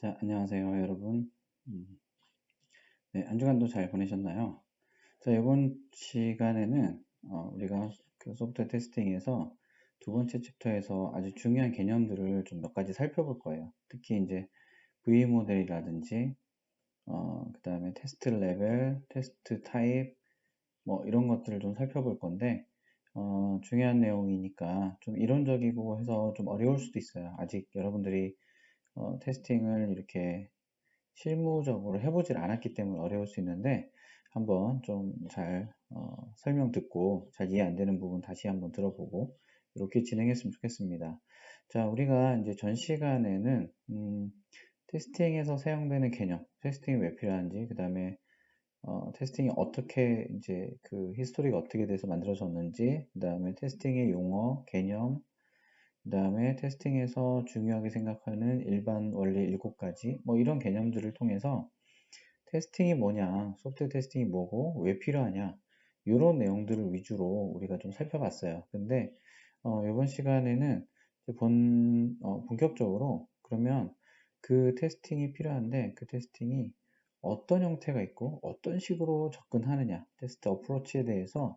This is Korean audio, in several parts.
자, 안녕하세요, 여러분. 음, 네, 한 주간도 잘 보내셨나요? 자, 이번 시간에는 우리가 그 소프트웨어 테스팅에서 두 번째 챕터에서 아주 중요한 개념들을 좀 몇 가지 살펴볼 거예요. 특히 이제 V 모델이라든지, 그 다음에 테스트 레벨, 테스트 타입, 뭐 이런 것들을 좀 살펴볼 건데, 중요한 내용이니까 좀 이론적이고 해서 좀 어려울 수도 있어요. 아직 여러분들이 테스팅을 이렇게 실무적으로 해보질 않았기 때문에 어려울 수 있는데 한번 좀 잘 설명 듣고 잘 이해 안 되는 부분 다시 한번 들어보고 이렇게 진행했으면 좋겠습니다. 자, 우리가 이제 전 시간에는 테스팅에서 사용되는 개념, 테스팅이 왜 필요한지, 그 다음에 테스팅이 어떻게 이제 그 히스토리가 어떻게 돼서 만들어졌는지, 그 다음에 테스팅의 용어, 개념, 그 다음에 테스팅에서 중요하게 생각하는 일반 원리 7가지 뭐 이런 개념들을 통해서 테스팅이 뭐냐, 소프트웨어 테스팅이 뭐고 왜 필요하냐 이런 내용들을 위주로 우리가 좀 살펴봤어요. 근데 이번 시간에는 이제 본격적으로 그러면 그 테스팅이 필요한데 그 테스팅이 어떤 형태가 있고 어떤 식으로 접근하느냐 테스트 어프로치에 대해서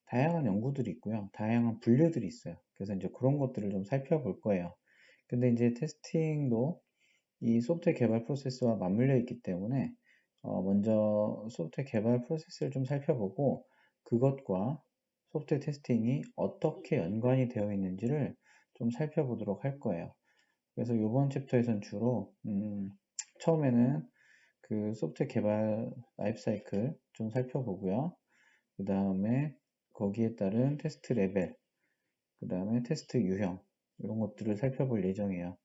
다양한 연구들이 있고요. 다양한 분류들이 있어요. 그래서 이제 그런 것들을 좀 살펴볼 거예요. 근데 이제 테스팅도 이 소프트웨어 개발 프로세스와 맞물려 있기 때문에 먼저 소프트웨어 개발 프로세스를 좀 살펴보고 그것과 소프트웨어 테스팅이 어떻게 연관이 되어 있는지를 좀 살펴보도록 할 거예요. 그래서 이번 챕터에서는 주로 처음에는 그 소프트웨어 개발 라이프 사이클 좀 살펴보고요. 그 다음에 거기에 따른 테스트 레벨, 그 다음에 테스트 유형 이런 것들을 살펴볼 예정이에요.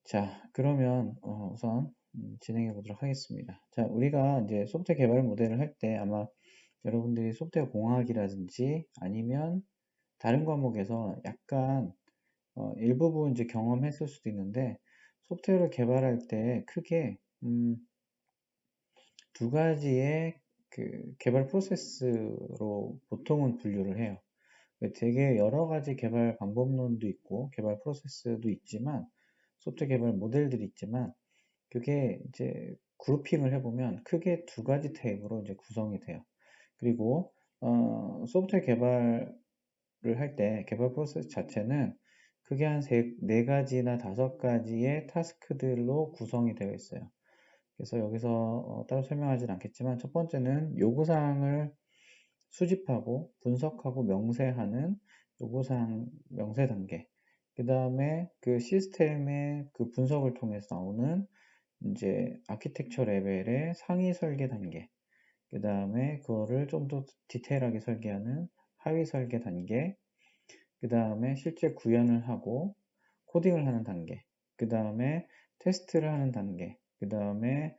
자, 그러면 우선 진행해 보도록 하겠습니다. 자, 우리가 이제 소프트웨어 개발 모델을 할 때 아마 여러분들이 소프트웨어 공학이라든지 아니면 다른 과목에서 약간 일부분 이제 경험했을 수도 있는데 소프트웨어를 개발할 때 크게 두 가지의 그 개발 프로세스로 보통은 분류를 해요. 되게 여러 가지 개발 방법론도 있고 개발 프로세스도 있지만 소프트웨어 개발 모델들이 있지만 그게 이제 그룹핑을 해보면 크게 두 가지 타입으로 이제 구성이 돼요. 그리고 소프트웨어 개발을 할 때 개발 프로세스 자체는 크게 한 네 가지나 다섯 가지의 타스크들로 구성이 되어 있어요. 그래서 여기서 따로 설명하진 않겠지만 첫 번째는 요구사항을 수집하고 분석하고 명세하는 요구사항 명세 단계. 그 다음에 그 시스템의 그 분석을 통해서 나오는 이제 아키텍처 레벨의 상위 설계 단계. 그 다음에 그거를 좀 더 디테일하게 설계하는 하위 설계 단계. 그 다음에 실제 구현을 하고 코딩을 하는 단계. 그 다음에 테스트를 하는 단계. 그 다음에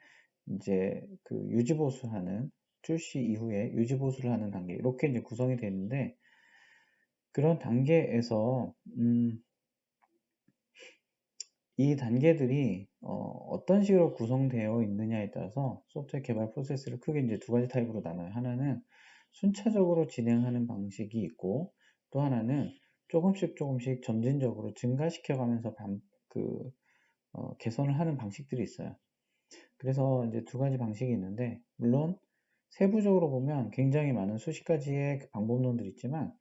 이제 그 유지보수하는 출시 이후에 유지보수를 하는 단계. 이렇게 이제 구성이 되는데 그런 단계에서 이 단계들이 어떤 식으로 구성되어 있느냐에 따라서 소프트웨어 개발 프로세스를 크게 이제 두 가지 타입으로 나눠요. 하나는 순차적으로 진행하는 방식이 있고 또 하나는 조금씩 조금씩 점진적으로 증가시켜가면서 개선을 하는 방식들이 있어요. 그래서 이제 두 가지 방식이 있는데 물론 세부적으로 보면 굉장히 많은 수십 가지의 그 방법론들이 있지만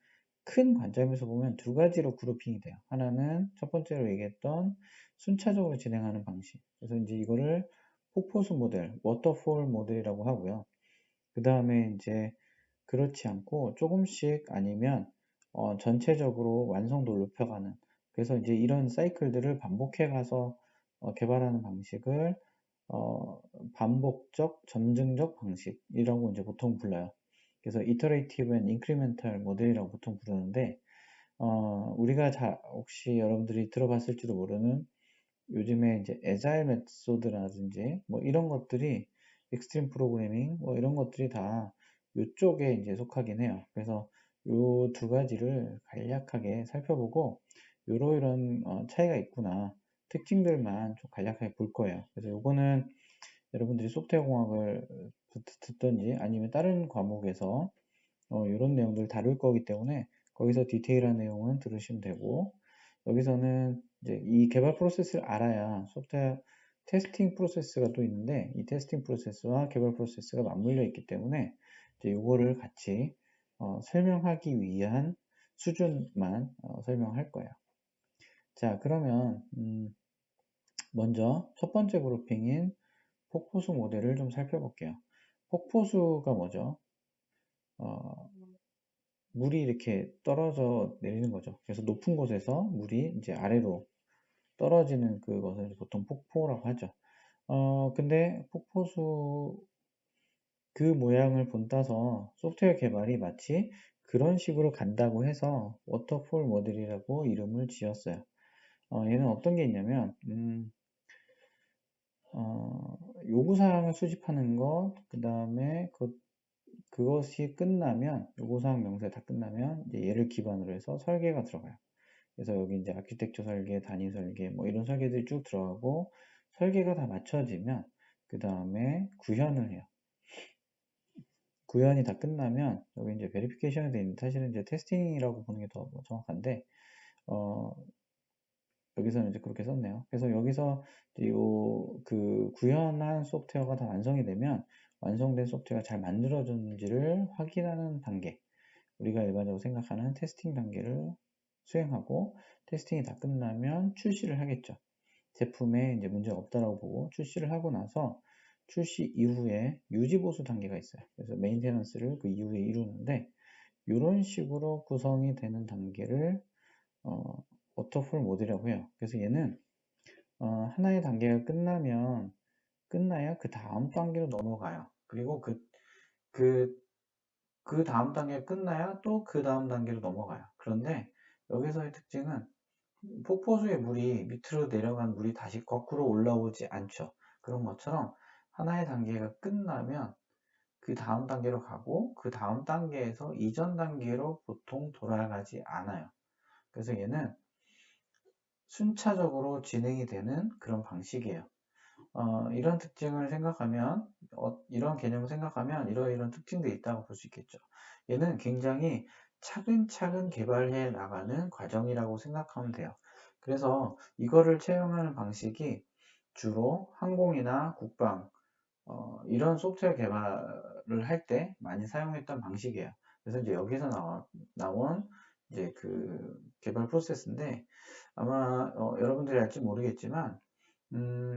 큰 관점에서 보면 두 가지로 그룹핑이 돼요. 하나는 첫 번째로 얘기했던 순차적으로 진행하는 방식. 그래서 이제 이거를 폭포수 모델, 워터폴 모델이라고 하고요. 그 다음에 이제 그렇지 않고 조금씩 아니면 전체적으로 완성도를 높여가는. 그래서 이제 이런 사이클들을 반복해 가서 개발하는 방식을 어, 반복적, 점증적 방식이라고 이제 보통 불러요. 그래서 Iterative and Incremental 모델이라고 보통 부르는데, 우리가 혹시 여러분들이 들어봤을지도 모르는 요즘에 이제 Agile 메소드라든지 뭐 이런 것들이 익스트림 프로그래밍 뭐 이런 것들이 다 이쪽에 이제 속하긴 해요. 그래서 요 두 가지를 간략하게 살펴보고 요런 차이가 있구나. 특징들만 좀 간략하게 볼 거예요. 그래서 요거는 여러분들이 소프트웨어 공학을 듣든지 아니면 다른 과목에서 이런 내용들을 다룰 거기 때문에 거기서 디테일한 내용은 들으시면 되고 여기서는 이제 이 개발 프로세스를 알아야 소프트웨어 테스팅 프로세스가 또 있는데 이 테스팅 프로세스와 개발 프로세스가 맞물려 있기 때문에 이제 이거를 같이 설명하기 위한 수준만 설명할 거예요. 자, 그러면 먼저 첫 번째 그룹핑인 폭포수 모델을 좀 살펴볼게요. 폭포수가 뭐죠? 물이 이렇게 떨어져 내리는 거죠. 그래서 높은 곳에서 물이 이제 아래로 떨어지는 그것을 보통 폭포라고 하죠. 근데 폭포수 그 모양을 본따서 소프트웨어 개발이 마치 그런 식으로 간다고 해서 워터폴 모델이라고 이름을 지었어요. 얘는 어떤 게 있냐면, 요구사항을 수집하는 것, 그 다음에 그것이 끝나면, 요구사항 명세 다 끝나면, 이제 얘를 기반으로 해서 설계가 들어가요. 그래서 여기 이제 아키텍처 설계, 단위 설계, 뭐 이런 설계들이 쭉 들어가고, 설계가 다 맞춰지면, 그 다음에 구현을 해요. 구현이 다 끝나면, 여기 이제 베리피케이션이 되어 있는데, 사실은 이제 테스팅이라고 보는 게 더 정확한데, 여기서는 이제 그렇게 썼네요. 그래서 여기서 그 구현한 소프트웨어가 다 완성이 되면 완성된 소프트웨어가 잘 만들어졌는지를 확인하는 단계, 우리가 일반적으로 생각하는 테스팅 단계를 수행하고 테스팅이 다 끝나면 출시를 하겠죠. 제품에 이제 문제가 없다라고 보고 출시를 하고 나서 출시 이후에 유지 보수 단계가 있어요. 그래서 메인테넌스를 그 이후에 이루는데 이런 식으로 구성이 되는 단계를 워터폴 모델이라고 해요. 그래서 얘는 하나의 단계가 끝나야 그 다음 단계로 넘어가요. 그리고 그 다음 단계가 끝나야 또 그 다음 단계로 넘어가요. 그런데 여기서의 특징은 폭포수의 물이 밑으로 내려간 물이 다시 거꾸로 올라오지 않죠. 그런 것처럼 하나의 단계가 끝나면 그 다음 단계로 가고 그 다음 단계에서 이전 단계로 보통 돌아가지 않아요. 그래서 얘는 순차적으로 진행이 되는 그런 방식이에요. 이런 특징을 생각하면, 이런 개념을 생각하면 이런 특징들이 있다고 볼 수 있겠죠. 얘는 굉장히 차근차근 개발해 나가는 과정이라고 생각하면 돼요. 그래서 이거를 채용하는 방식이 주로 항공이나 국방, 이런 소프트웨어 개발을 할 때 많이 사용했던 방식이에요. 그래서 이제 여기서 나온 이제 그 개발 프로세스인데 아마 여러분들이 알지 모르겠지만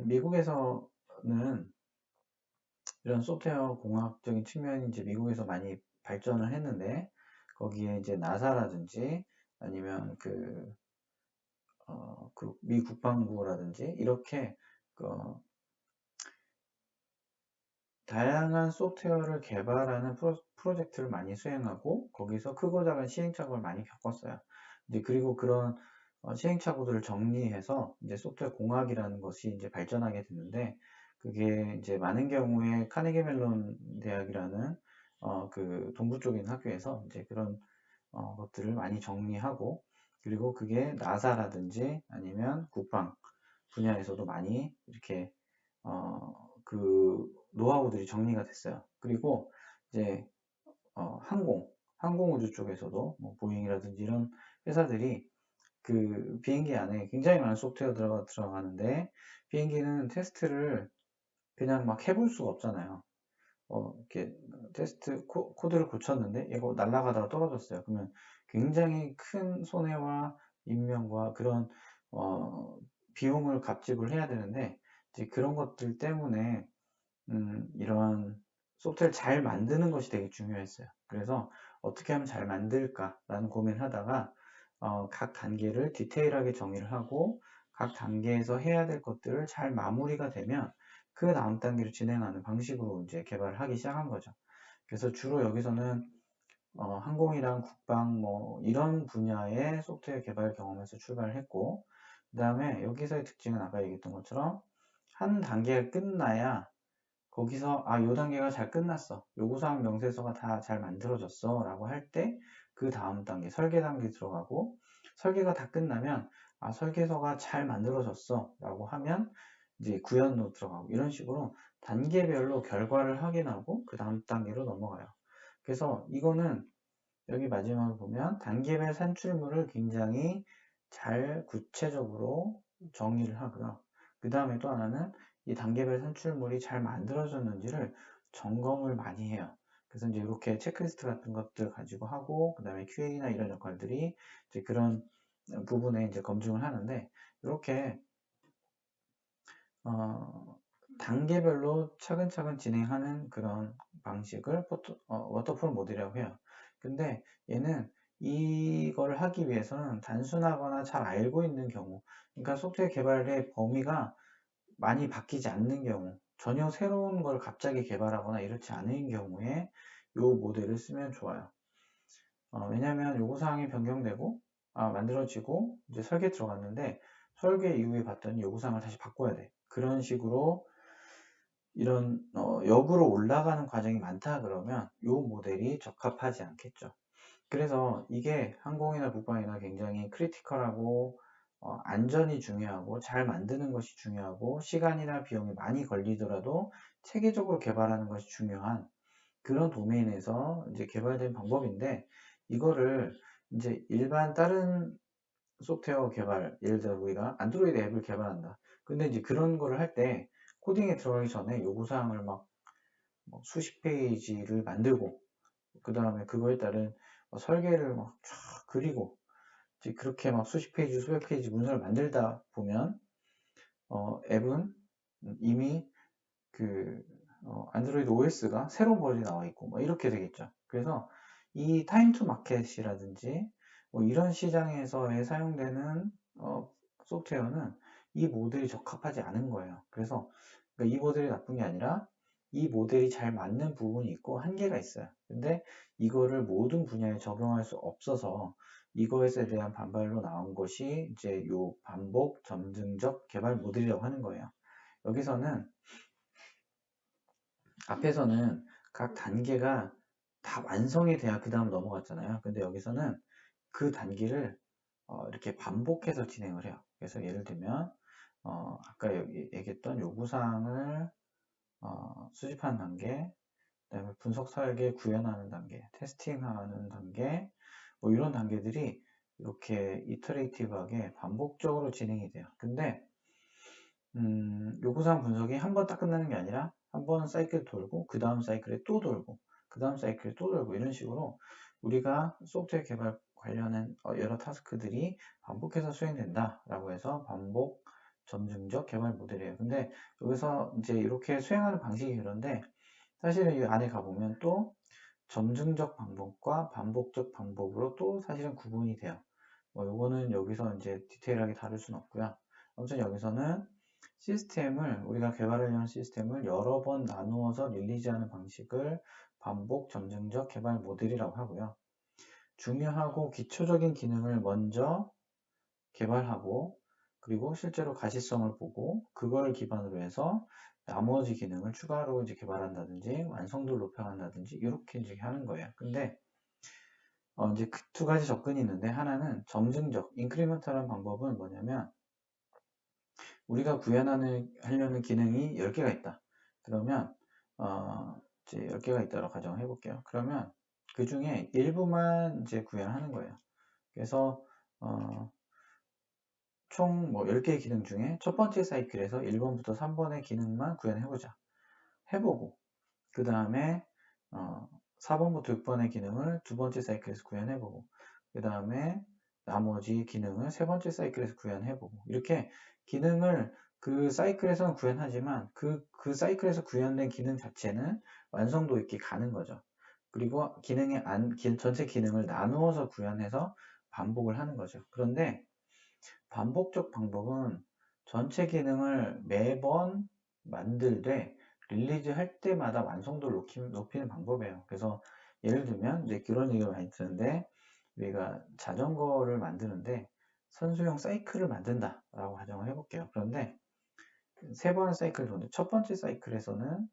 미국에서는 이런 소프트웨어 공학적인 측면이 이제 미국에서 많이 발전을 했는데 거기에 이제 나사라든지 아니면 미 국방부라든지 이렇게 다양한 소프트웨어를 개발하는 프로젝트를 많이 수행하고 거기서 크고 작은 시행착오를 많이 겪었어요. 이제 그리고 그런 시행착오들을 정리해서 이제 소프트웨어 공학이라는 것이 이제 발전하게 됐는데 그게 이제 많은 경우에 카네기 멜론 대학이라는 그 동부 쪽에 있는 학교에서 이제 그런 것들을 많이 정리하고 그리고 그게 나사라든지 아니면 국방 분야에서도 많이 이렇게 그 노하우들이 정리가 됐어요. 그리고 이제 항공우주 쪽에서도 뭐 보잉이라든지 이런 회사들이 그 비행기 안에 굉장히 많은 소프트웨어 들어가는데 비행기는 테스트를 그냥 막 해볼 수가 없잖아요. 이렇게 테스트 코드를 고쳤는데 이거 날아가다가 떨어졌어요. 그러면 굉장히 큰 손해와 인명과 그런 비용을 갑집을 해야 되는데 이제 그런 것들 때문에 이러한 소프트웨어를 잘 만드는 것이 되게 중요했어요. 그래서 어떻게 하면 잘 만들까라는 고민을 하다가 각 단계를 디테일하게 정의를 하고 각 단계에서 해야 될 것들을 잘 마무리가 되면 그 다음 단계로 진행하는 방식으로 이제 개발을 하기 시작한 거죠. 그래서 주로 여기서는 항공이랑 국방 뭐 이런 분야의 소프트웨어 개발 경험에서 출발을 했고 그 다음에 여기서의 특징은 아까 얘기했던 것처럼 한 단계가 끝나야 거기서 요 단계가 잘 끝났어. 요구사항 명세서가 다 잘 만들어졌어 라고 할 때 그 다음 단계 설계 단계 들어가고 설계가 다 끝나면 설계서가 잘 만들어졌어 라고 하면 이제 구현으로 들어가고 이런 식으로 단계별로 결과를 확인하고 그 다음 단계로 넘어가요. 그래서 이거는 여기 마지막에 보면 단계별 산출물을 굉장히 잘 구체적으로 정의를 하고요. 그 다음에 또 하나는 이 단계별 산출물이 잘 만들어졌는지를 점검을 많이 해요. 그래서 이제 이렇게 체크리스트 같은 것들 가지고 하고, 그 다음에 QA나 이런 역할들이 이제 그런 부분에 이제 검증을 하는데, 이렇게 단계별로 차근차근 진행하는 그런 방식을 워터풀 모델이라고 해요. 근데 얘는 이걸 하기 위해서는 단순하거나 잘 알고 있는 경우, 그러니까 소프트웨어 개발의 범위가 많이 바뀌지 않는 경우, 전혀 새로운 걸 갑자기 개발하거나 이렇지 않은 경우에 이 모델을 쓰면 좋아요. 왜냐하면 요구사항이 변경되고 만들어지고 이제 설계 들어갔는데, 설계 이후에 봤더니 요구사항을 다시 바꿔야 돼. 그런 식으로 이런 역으로 올라가는 과정이 많다 그러면 이 모델이 적합하지 않겠죠. 그래서 이게 항공이나 국방이나 굉장히 크리티컬하고 안전이 중요하고 잘 만드는 것이 중요하고 시간이나 비용이 많이 걸리더라도 체계적으로 개발하는 것이 중요한 그런 도메인에서 이제 개발된 방법인데, 이거를 이제 일반 다른 소프트웨어 개발, 예를 들어 우리가 안드로이드 앱을 개발한다. 근데 이제 그런 거를 할 때 코딩에 들어가기 전에 요구사항을 막 수십 페이지를 만들고, 그 다음에 그거에 따른 설계를 막 쫙 그리고, 이제 그렇게 막 수십 페이지, 수백 페이지 문서를 만들다 보면 앱은 이미 그 안드로이드 OS가 새로운 버전이 나와 있고 뭐 이렇게 되겠죠. 그래서 이 타임 투 마켓이라든지 뭐 이런 시장에서에 사용되는 소프트웨어는 이 모델이 적합하지 않은 거예요. 그래서 그러니까 이 모델이 나쁜 게 아니라 이 모델이 잘 맞는 부분이 있고 한계가 있어요. 근데 이거를 모든 분야에 적용할 수 없어서 이거에 대한 반발로 나온 것이 이제 요 반복 점증적 개발 모델이라고 하는 거예요. 여기서는 앞에서는 각 단계가 다 완성이 돼야 그 다음 넘어갔잖아요. 근데 여기서는 그 단계를 이렇게 반복해서 진행을 해요. 그래서 예를 들면 아까 여기 얘기했던 요구사항을 수집하는 단계, 그다음에 분석 설계 구현하는 단계, 테스팅하는 단계, 뭐 이런 단계들이 이렇게 이터레이티브하게 반복적으로 진행이 돼요. 근데 요구사항 분석이 한 번 딱 끝나는 게 아니라 한 번 사이클 돌고 그 다음 사이클에 또 돌고 그 다음 사이클에 또 돌고 이런 식으로 우리가 소프트웨어 개발 관련한 여러 타스크들이 반복해서 수행된다 라고 해서 반복 점증적 개발 모델이에요. 근데 여기서 이제 이렇게 수행하는 방식이 그런데 사실은 이 안에 가보면 또 점증적 방법과 반복적 방법으로 또 사실은 구분이 돼요. 뭐 요거는 여기서 이제 디테일하게 다룰 수는 없고요. 아무튼 여기서는 시스템을 우리가 개발하려는 시스템을 여러 번 나누어서 릴리즈하는 방식을 반복 점증적 개발 모델이라고 하고요. 중요하고 기초적인 기능을 먼저 개발하고 그리고 실제로 가시성을 보고 그걸 기반으로 해서 나머지 기능을 추가로 이제 개발한다든지 완성도를 높여간다든지 이렇게 이제 하는 거예요. 근데 이제 그 두 가지 접근이 있는데, 하나는 점증적 인크리먼탈한 방법은 뭐냐면 우리가 구현하려는 기능이 10개가 있다. 그러면 이제 10개가 있다고 가정을 해볼게요. 그러면 그 중에 일부만 이제 구현하는 거예요. 그래서 총 뭐 10개의 기능 중에 첫 번째 사이클에서 1번부터 3번의 기능만 구현해보자. 해보고 그 다음에 4번부터 6번의 기능을 두 번째 사이클에서 구현해보고 그 다음에 나머지 기능을 세 번째 사이클에서 구현해보고 이렇게 기능을 그 사이클에서는 구현하지만 그 사이클에서 구현된 기능 자체는 완성도 있게 가는 거죠. 그리고 전체 기능을 나누어서 구현해서 반복을 하는 거죠. 그런데 반복적 방법은 전체 기능을 매번 만들되 릴리즈 할 때마다 완성도를 높이는 방법이에요. 그래서 예를 들면 이제 그런 얘기를 많이 듣는데, 우리가 자전거를 만드는데 선수용 사이클을 만든다 라고 가정을 해볼게요. 그런데 세 번 사이클 도는데 첫 번째 사이클에서는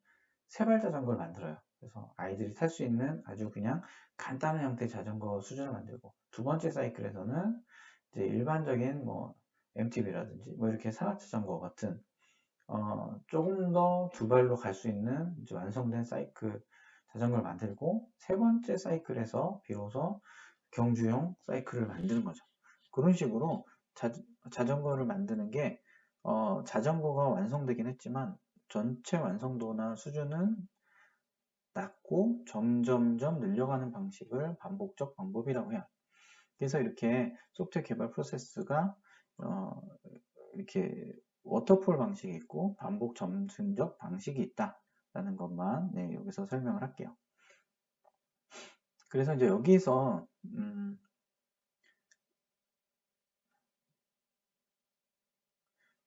세발 자전거를 만들어요. 그래서 아이들이 탈 수 있는 아주 그냥 간단한 형태의 자전거 수준을 만들고, 두 번째 사이클에서는 이제 일반적인 뭐 MTB라든지 뭐 이렇게 산악자전거 같은 조금 더 두 발로 갈 수 있는 이제 완성된 사이클 자전거를 만들고, 세 번째 사이클에서 비로소 경주용 사이클을 만드는 거죠. 그런 식으로 자전거를 만드는 게 자전거가 완성되긴 했지만 전체 완성도나 수준은 낮고 점점점 늘려가는 방식을 반복적 방법이라고 해요. 그래서 이렇게 소프트웨어 개발 프로세스가 이렇게 워터폴 방식이 있고 반복 점진적 방식이 있다라는 것만 여기서 설명을 할게요. 그래서 이제 여기서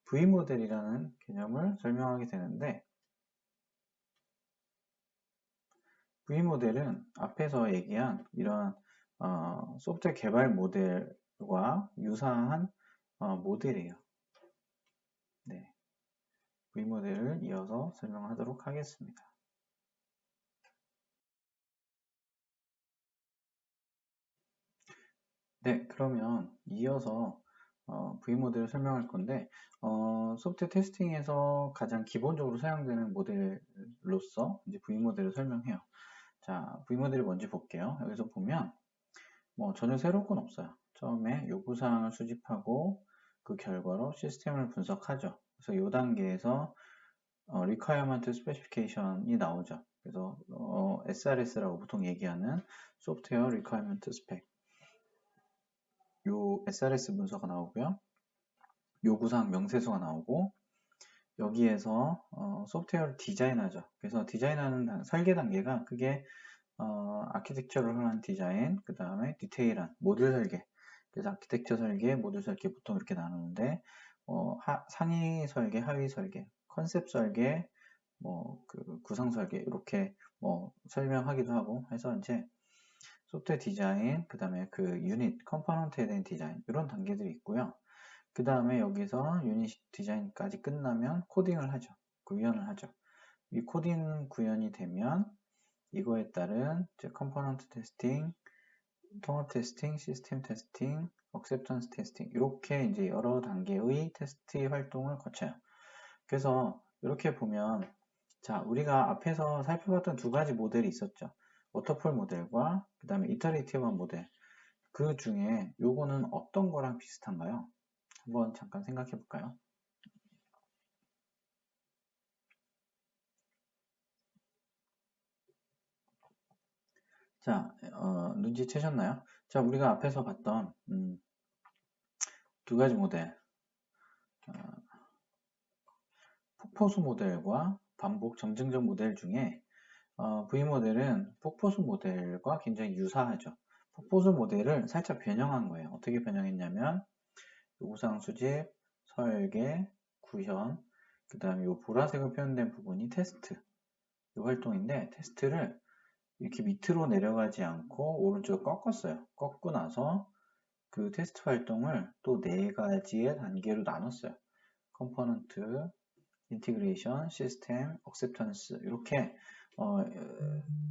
V모델이라는 개념을 설명하게 되는데, V모델은 앞에서 얘기한 이런 소프트웨어 개발 모델과 유사한 모델이에요. 네, V모델을 이어서 설명하도록 하겠습니다. 네, 그러면 이어서 V모델을 설명할 건데, 소프트웨어 테스팅에서 가장 기본적으로 사용되는 모델로서 이제 V모델을 설명해요. 자, V모델이 뭔지 볼게요. 여기서 보면 뭐 전혀 새로운 건 없어요. 처음에 요구사항을 수집하고 그 결과로 시스템을 분석하죠. 그래서 이 단계에서 requirement specification이 나오죠. 그래서 SRS라고 보통 얘기하는 소프트웨어 requirement spec, 요 SRS 문서가 나오고요. 요구사항 명세서가 나오고, 여기에서 소프트웨어를 디자인하죠. 그래서 디자인하는 설계 단계가 크게 아키텍처럴한 디자인, 그 다음에 디테일한 모듈 설계. 그래서 아키텍처 설계, 모듈 설계 보통 이렇게 나누는데, 상위 설계, 하위 설계, 컨셉 설계, 그 구상 설계 이렇게 설명하기도 하고 해서 이제 소프트웨어 디자인, 그 다음에 그 유닛, 컴포넌트에 대한 디자인 이런 단계들이 있고요. 그 다음에 여기서 유닛 디자인까지 끝나면 코딩을 하죠. 구현을 하죠. 이 코딩 구현이 되면 이거에 따른 컴포넌트 테스팅, 통합 테스팅, 시스템 테스팅, 억셉턴스 테스팅 이렇게 이제 여러 단계의 테스트 활동을 거쳐요. 그래서 이렇게 보면 자, 우리가 앞에서 살펴봤던 두 가지 모델이 있었죠. 워터폴 모델과 그 다음에 이터레이티브한 모델. 그 중에 요거는 어떤 거랑 비슷한가요? 한번 잠깐 생각해 볼까요? 자, 눈치채셨나요? 자, 우리가 앞에서 봤던 두 가지 모델, 폭포수 모델과 반복 점증적 모델 중에 V모델은 폭포수 모델과 굉장히 유사하죠. 폭포수 모델을 살짝 변형한 거예요. 어떻게 변형했냐면 요구사항 수집, 설계, 구현, 그 다음에 이 보라색으로 표현된 부분이 테스트 이 활동인데, 테스트를 이렇게 밑으로 내려가지 않고 오른쪽으로 꺾었어요. 꺾고 나서 그 테스트 활동을 또 네 가지의 단계로 나눴어요. 컴포넌트, 인티그레이션, 시스템, 억셉턴스 이렇게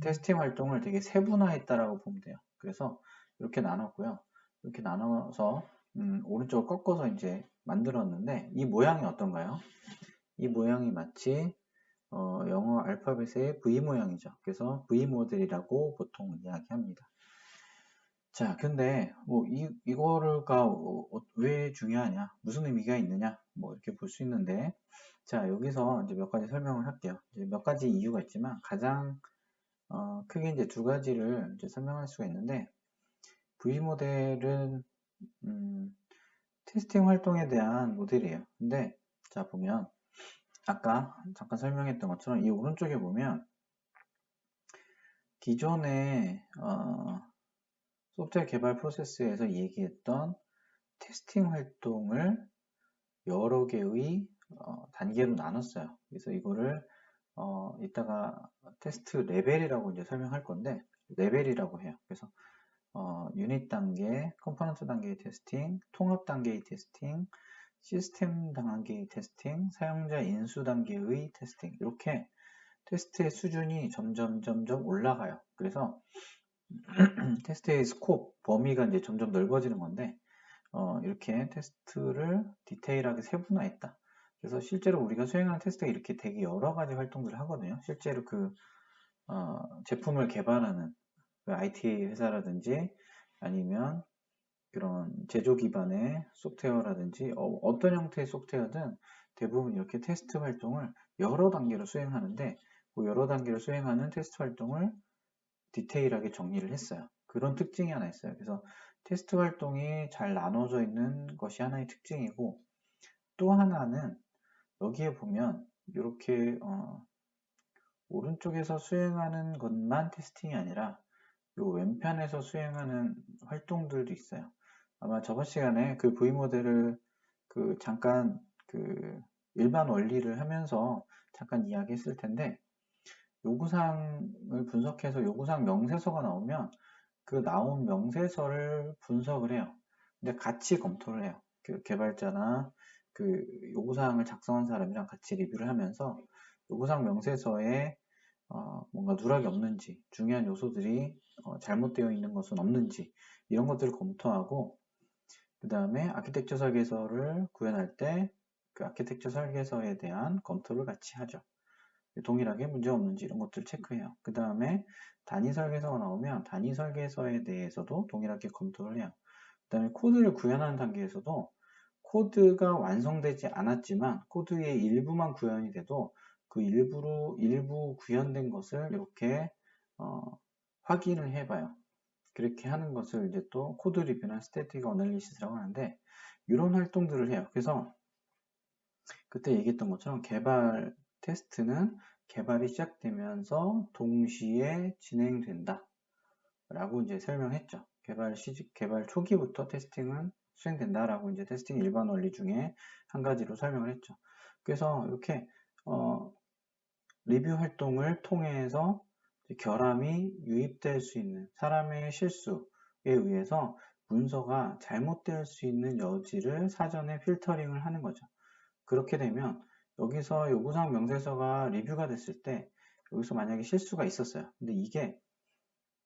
테스팅 활동을 되게 세분화했다라고 보면 돼요. 그래서 이렇게 나눴고요. 이렇게 나눠서 오른쪽을 꺾어서 이제 만들었는데 이 모양이 어떤가요? 이 모양이 마치 영어 알파벳의 V 모양이죠. 그래서 V 모델이라고 보통 이야기합니다. 자, 근데 이거가 왜 중요하냐? 무슨 의미가 있느냐? 이렇게 볼 수 있는데, 자, 여기서 이제 몇 가지 설명을 할게요. 이제 몇 가지 이유가 있지만 가장 크게 이제 두 가지를 이제 설명할 수가 있는데, V 모델은 테스팅 활동에 대한 모델이에요. 근데 자, 보면 아까 잠깐 설명했던 것처럼 이 오른쪽에 보면 기존의 소프트웨어 개발 프로세스에서 얘기했던 테스팅 활동을 여러 개의 단계로 나눴어요. 그래서 이거를 이따가 테스트 레벨이라고 이제 설명할 건데, 레벨이라고 해요. 그래서 유닛 단계, 컴포넌트 단계의 테스팅, 통합 단계의 테스팅, 시스템 단계의 테스팅, 사용자 인수 단계의 테스팅 이렇게 테스트의 수준이 점점 올라가요. 그래서 테스트의 스코프, 범위가 이제 점점 넓어지는 건데 이렇게 테스트를 디테일하게 세분화했다. 그래서 실제로 우리가 수행하는 테스트가 이렇게 되게 여러 가지 활동들을 하거든요. 실제로 제품을 개발하는 그 IT 회사라든지 아니면 그런 제조 기반의 소프트웨어라든지 어떤 형태의 소프트웨어든 대부분 이렇게 테스트 활동을 여러 단계로 수행하는데 그 여러 단계로 수행하는 테스트 활동을 디테일하게 정리를 했어요. 그런 특징이 하나 있어요. 그래서 테스트 활동이 잘 나눠져 있는 것이 하나의 특징이고 또 하나는 여기에 보면 이렇게 오른쪽에서 수행하는 것만 테스팅이 아니라 이 왼편에서 수행하는 활동들도 있어요. 아마 저번 시간에 그 V 모델을 잠깐 일반 원리를 하면서 잠깐 이야기했을 텐데 요구사항을 분석해서 요구사항 명세서가 나오면 그 나온 명세서를 분석을 해요. 근데 같이 검토를 해요. 개발자나 요구사항을 작성한 사람이랑 같이 리뷰를 하면서 요구사항 명세서에 뭔가 누락이 없는지, 중요한 요소들이 잘못되어 있는 것은 없는지 이런 것들을 검토하고 그 다음에 아키텍처 설계서를 구현할 때 그 아키텍처 설계서에 대한 검토를 같이 하죠. 동일하게 문제 없는지 이런 것들을 체크해요. 그 다음에 단위 설계서가 나오면 단위 설계서에 대해서도 동일하게 검토를 해요. 그 다음에 코드를 구현하는 단계에서도 코드가 완성되지 않았지만 코드의 일부만 구현이 돼도 그 일부 구현된 것을 이렇게 확인을 해봐요. 그렇게 하는 것을 이제 또 코드 리뷰나 스태틱 어널리시스라고 하는데 이런 활동들을 해요. 그래서 그때 얘기했던 것처럼 개발 테스트는 개발이 시작되면서 동시에 진행된다 라고 이제 설명했죠. 개발 초기부터 테스팅은 수행된다라고 이제 테스팅 일반 원리 중에 한 가지로 설명을 했죠. 그래서 이렇게 리뷰 활동을 통해서 결함이 유입될 수 있는 사람의 실수에 의해서 문서가 잘못될 수 있는 여지를 사전에 필터링을 하는 거죠. 그렇게 되면 여기서 요구사항 명세서가 리뷰가 됐을 때 여기서 만약에 실수가 있었어요. 근데 이게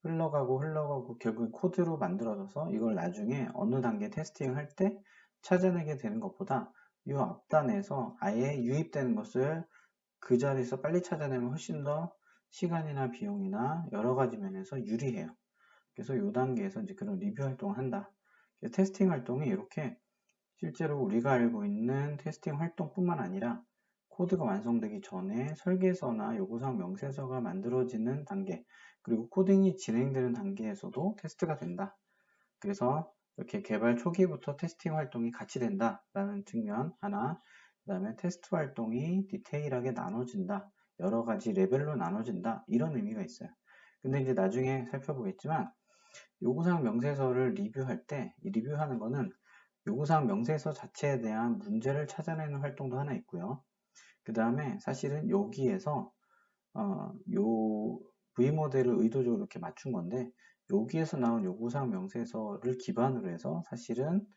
흘러가고 결국 코드로 만들어져서 이걸 나중에 어느 단계 테스팅을 할 때 찾아내게 되는 것보다 이 앞단에서 아예 유입되는 것을 그 자리에서 빨리 찾아내면 훨씬 더 시간이나 비용이나 여러 가지 면에서 유리해요. 그래서 이 단계에서 이제 그런 리뷰 활동을 한다. 테스팅 활동이 이렇게 실제로 우리가 알고 있는 테스팅 활동뿐만 아니라 코드가 완성되기 전에 설계서나 요구사항 명세서가 만들어지는 단계 그리고 코딩이 진행되는 단계에서도 테스트가 된다. 그래서 이렇게 개발 초기부터 테스팅 활동이 같이 된다라는 측면 하나 그 다음에 테스트 활동이 디테일하게 나눠진다. 여러 가지 레벨로 나눠진다. 이런 의미가 있어요. 근데 이제 나중에 살펴보겠지만 요구사항 명세서를 리뷰할 때 이 리뷰하는 거는 요구사항 명세서 자체에 대한 문제를 찾아내는 활동도 하나 있고요. 그 다음에 사실은 여기에서 요 V모델을 의도적으로 이렇게 맞춘 건데 여기에서 나온 요구사항 명세서를 기반으로 해서 사실은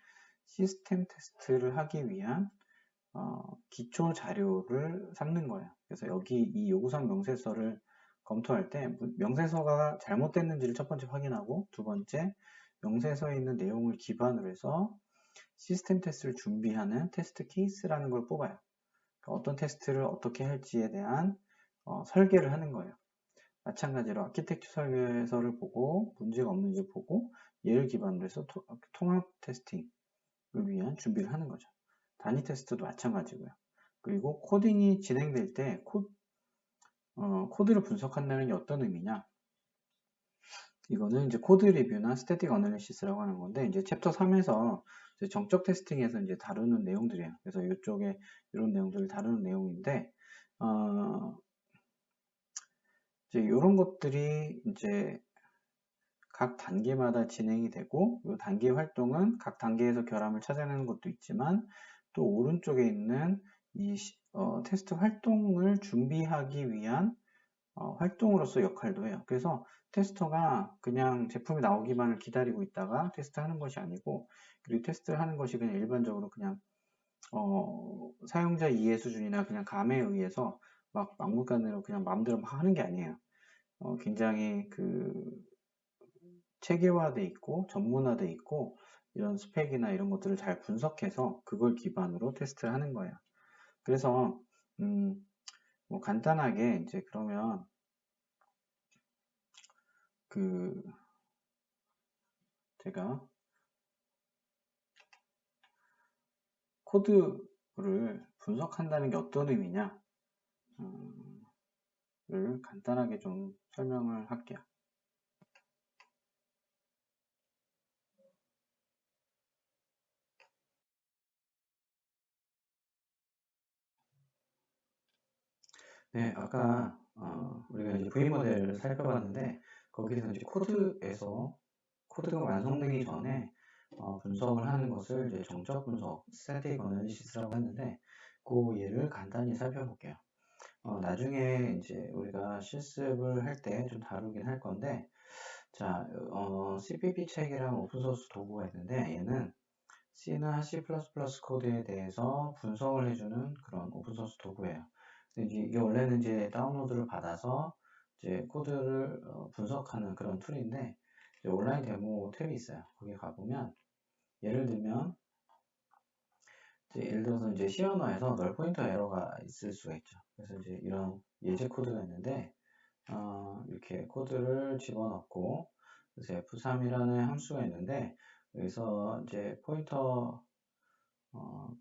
시스템 테스트를 하기 위한 기초 자료를 삼는 거예요. 그래서 여기 이 요구사항 명세서를 검토할 때 명세서가 잘못됐는지를 첫 번째 확인하고 두 번째 명세서에 있는 내용을 기반으로 해서 시스템 테스트를 준비하는 테스트 케이스라는 걸 뽑아요. 그러니까 어떤 테스트를 어떻게 할지에 대한 설계를 하는 거예요. 마찬가지로 아키텍처 설계서를 보고 문제가 없는지 보고 얘를 기반으로 해서 통합 테스팅을 위한 준비를 하는 거죠. 단위 테스트도 마찬가지고요. 그리고 코딩이 진행될 때 코드를 분석한다는 게 어떤 의미냐? 이거는 이제 코드 리뷰나 스태틱 어널리시스라고 하는 건데 이제 챕터 3에서 정적 테스팅에서 이제 다루는 내용들이에요. 그래서 이쪽에 이런 내용들을 다루는 내용인데 이제 이런 것들이 이제 각 단계마다 진행이 되고 이 단계 활동은 각 단계에서 결함을 찾아내는 것도 있지만 또 오른쪽에 있는 이 테스트 활동을 준비하기 위한 활동으로서 역할도 해요. 그래서 테스터가 그냥 제품이 나오기만을 기다리고 있다가 테스트하는 것이 아니고 그리고 테스트를 하는 것이 그냥 일반적으로 그냥 사용자 이해 수준이나 그냥 감에 의해서 막 막무가내로 그냥 마음대로 막 하는 게 아니에요. 굉장히 체계화돼 있고 전문화돼 있고 이런 스펙이나 이런 것들을 잘 분석해서 그걸 기반으로 테스트를 하는 거예요. 그래서 뭐 간단하게 이제 그러면 제가 코드를 분석한다는 게 어떤 의미냐? 를 간단하게 좀 설명을 할게요. 네, 아까 우리가 이제 V 모델을 살펴봤는데 거기서 이제 코드가 완성되기 전에 분석을 하는 것을 이제 정적 분석, 스태틱 어널리시스라고 했는데 그 예를 간단히 살펴볼게요. 나중에 이제 우리가 실습을 할 때 좀 다루긴 할 건데, 자, CPP 책이랑 오픈소스 도구가 있는데 얘는 C나 C++ 코드에 대해서 분석을 해주는 그런 오픈소스 도구예요. 이게 원래는 이제 다운로드를 받아서 이제 코드를 분석하는 그런 툴인데, 이제 온라인 데모 탭이 있어요. 거기 가보면 예를 들면 예를 들어서 이제 C 언어에서 널 포인터 에러가 있을 수가 있죠. 그래서 이제 이런 예제 코드가 있는데 이렇게 코드를 집어넣고 그래서 F3이라는 함수가 있는데 여기서 이제 포인터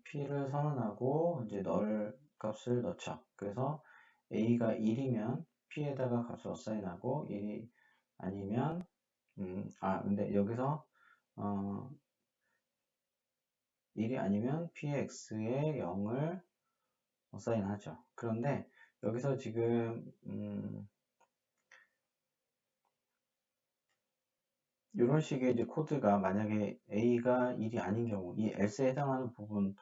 P를 선언하고 이제 널 값을 넣죠. 그래서 A가 1이면 P에다가 값을 어사인하고 1이 아니면 근데 여기서 1이 아니면 P의 X에 0을 어사인하죠. 그런데 여기서 지금 이런 식의 이제 코드가 만약에 A가 1이 아닌 경우 이 else에 해당하는 부분을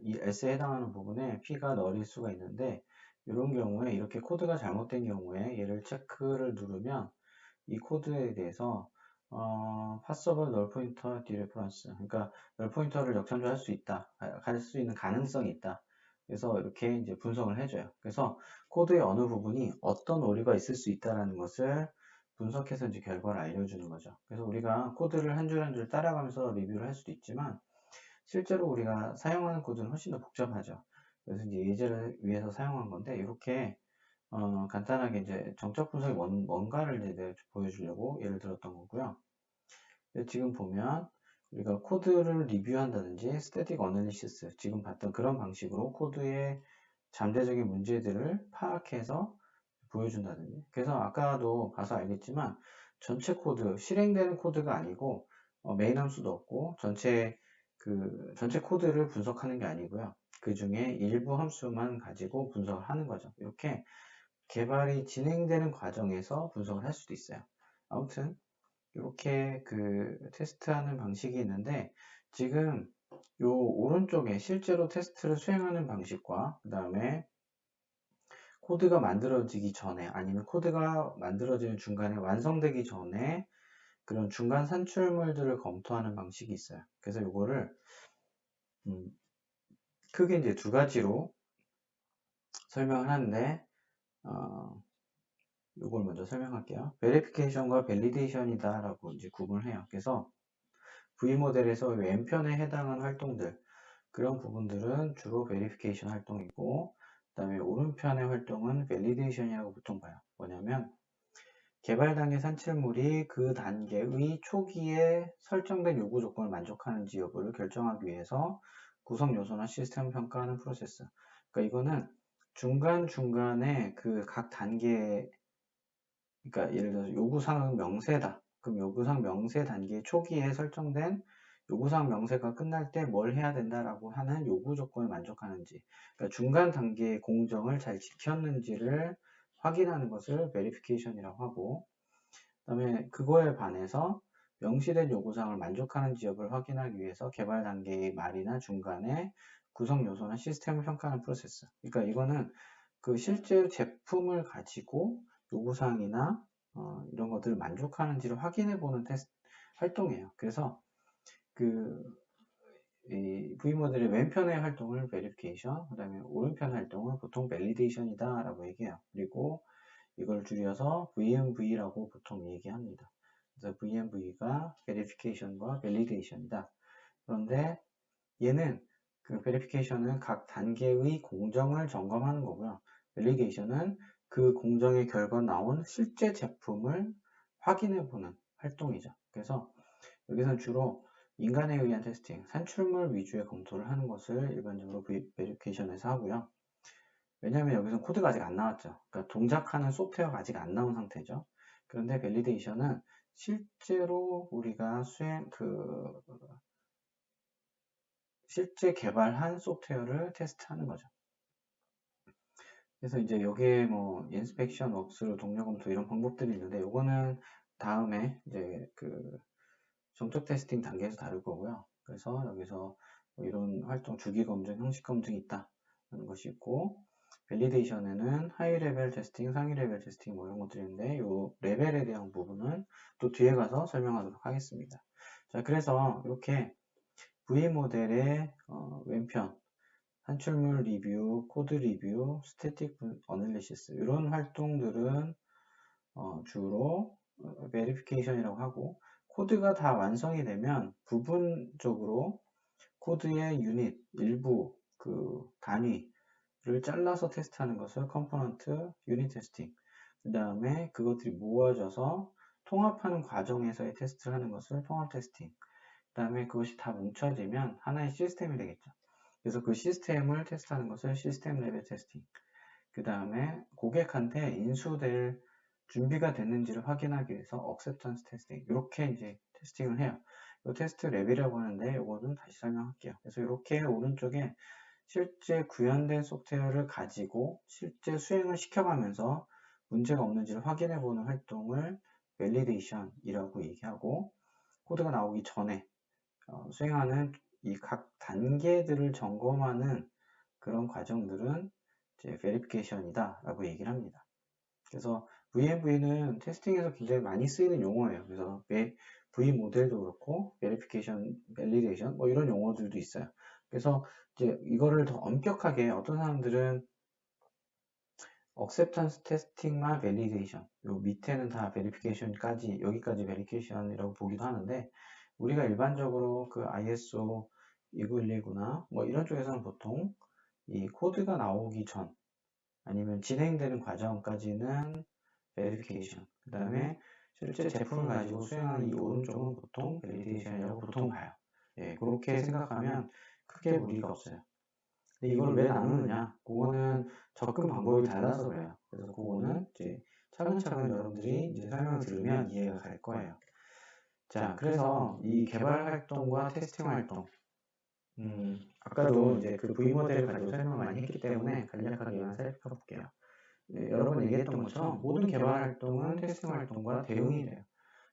이 else에 해당하는 부분에 P가 널일 수가 있는데 이런 경우에 이렇게 코드가 잘못된 경우에 얘를 체크를 누르면 이 코드에 대해서 passable null pointer dereference 그러니까 null pointer를 역창조할 수 있다 할 수 있는 가능성이 있다. 그래서 이렇게 이제 분석을 해줘요. 그래서 코드의 어느 부분이 어떤 오류가 있을 수 있다라는 것을 분석해서 이제 결과를 알려주는 거죠. 그래서 우리가 코드를 한 줄 한 줄 따라가면서 리뷰를 할 수도 있지만 실제로 우리가 사용하는 코드는 훨씬 더 복잡하죠. 그래서 이제 예제를 위해서 사용한 건데 이렇게 간단하게 이제 정적 분석이 뭔가를 이제 보여주려고 예를 들었던 거고요. 지금 보면 우리가 코드를 리뷰한다든지 스태틱 어널리시스 지금 봤던 그런 방식으로 코드의 잠재적인 문제들을 파악해서 보여준다든지 그래서 아까도 봐서 알겠지만 전체 코드 실행되는 코드가 아니고 메인 함수도 없고 전체 코드를 분석하는 게 아니고요. 그 중에 일부 함수만 가지고 분석을 하는 거죠. 이렇게 개발이 진행되는 과정에서 분석을 할 수도 있어요. 아무튼 이렇게 테스트하는 방식이 있는데 지금 요 오른쪽에 실제로 테스트를 수행하는 방식과 그 다음에 코드가 만들어지기 전에 아니면 코드가 만들어지는 중간에 완성되기 전에 그런 중간 산출물들을 검토하는 방식이 있어요. 그래서 이거를 크게 이제 두 가지로 설명을 하는데 이걸 먼저 설명할게요. 베리피케이션과 밸리데이션이다 라고 이제 구분을 해요. 그래서 V모델에서 왼편에 해당하는 활동들 그런 부분들은 주로 베리피케이션 활동이고 그 다음에 오른편의 활동은 밸리데이션이라고 보통 봐요. 뭐냐면 개발 단계 산출물이 그 단계의 초기에 설정된 요구 조건을 만족하는지 여부를 결정하기 위해서 구성 요소나 시스템을 평가하는 프로세스. 그러니까 이거는 중간중간에 그 각 단계 그러니까 예를 들어서 요구사항은 명세다. 그럼 요구사항 명세 단계 초기에 설정된 요구사항 명세가 끝날 때 뭘 해야 된다라고 하는 요구 조건을 만족하는지 그러니까 중간 단계의 공정을 잘 지켰는지를 확인하는 것을 verification이라고 하고 그 다음에 그거에 반해서 명시된 요구사항을 만족하는지 여부를 확인하기 위해서 개발 단계의 말이나 중간에 구성 요소나 시스템을 평가하는 프로세스. 그러니까 이거는 그 실제 제품을 가지고 요구사항이나 이런 것들을 만족하는지를 확인해 보는 테스트 활동이에요. 그래서 이 V모델의 왼편의 활동을 verification, 그 다음에 오른편 활동을 보통 validation이다 라고 얘기해요. 그리고 이걸 줄여서 VMV라고 보통 얘기합니다. 그래서 VMV가 verification과 validation이다. 그런데 얘는 verification은 각 단계의 공정을 점검하는 거고요. validation은 그 공정의 결과 나온 실제 제품을 확인해 보는 활동이죠. 그래서 여기서는 주로 인간에 의한 테스팅, 산출물 위주의 검토를 하는 것을 일반적으로 베리피케이션에서 하고요. 왜냐하면 여기서 코드가 아직 안 나왔죠. 그러니까 동작하는 소프트웨어가 아직 안 나온 상태죠. 그런데 밸리데이션은 실제로 우리가 실제 개발한 소프트웨어를 테스트하는 거죠. 그래서 이제 여기에 뭐 인스펙션, 웍스루, 동료 검토 이런 방법들이 있는데 이거는 다음에 이제 그 정적 테스팅 단계에서 다룰 거고요. 그래서 여기서 뭐 이런 활동 주기 검증, 형식 검증이 있다는 것이 있고, 밸리데이션에는 하이 레벨 테스팅, 상위 레벨 테스팅 뭐 이런 것들이 있는데 이 레벨에 대한 부분은 또 뒤에 가서 설명하도록 하겠습니다. 자, 그래서 이렇게 V 모델의 왼편 산출물 리뷰, 코드 리뷰, 스태틱 어널리시스 이런 활동들은 주로 베리피케이션이라고 하고, 코드가 다 완성이 되면 부분적으로 코드의 유닛, 일부 그 단위를 잘라서 테스트하는 것을 컴포넌트 유닛 테스팅, 그 다음에 그것들이 모아져서 통합하는 과정에서의 테스트를 하는 것을 통합 테스팅, 그 다음에 그것이 다 뭉쳐지면 하나의 시스템이 되겠죠. 그래서 그 시스템을 테스트하는 것을 시스템 레벨 테스팅, 그 다음에 고객한테 인수될 준비가 됐는지를 확인하기 위해서 acceptance testing, 이렇게 이제 테스팅을 해요. 이 테스트 랩이라고 하는데 이거는 다시 설명할게요. 그래서 이렇게 오른쪽에 실제 구현된 소프트웨어를 가지고 실제 수행을 시켜가면서 문제가 없는지를 확인해 보는 활동을 validation이라고 얘기하고, 코드가 나오기 전에 수행하는 이 각 단계들을 점검하는 그런 과정들은 이제 verification이다 라고 얘기를 합니다. 그래서 VMV는 테스팅에서 굉장히 많이 쓰이는 용어예요. 그래서 V 모델도 그렇고 verification, validation 뭐 이런 용어들도 있어요. 그래서 이제 이거를 더 엄격하게 어떤 사람들은 acceptance testing만 validation, 요 밑에는 다 verification까지, 여기까지 verification이라고 보기도 하는데, 우리가 일반적으로 그 ISO 29119나 뭐 이런 쪽에서는 보통 이 코드가 나오기 전 아니면 진행되는 과정까지는 verification, 그 다음에 실제 제품을 가지고 수행하는 이 오른쪽은 보통 validation이라고 보통 봐요. 예, 그렇게 생각하면 크게 무리가 없어요. 근데 이걸 왜 나누느냐? 그거는 접근 방법이 달라서 그래요. 그래서 그거는 이제 차근차근 여러분들이 이제 설명을 들으면 이해가 갈 거예요. 자, 그래서 이 개발 활동과 테스팅 활동, 아까도 이제 그 V 모델을 가지고 설명을 많이 했기 때문에 간략하게만 살펴볼게요. 네, 여러 번 얘기했던 것처럼 모든 개발 활동은 테스팅 활동과 대응이 돼요.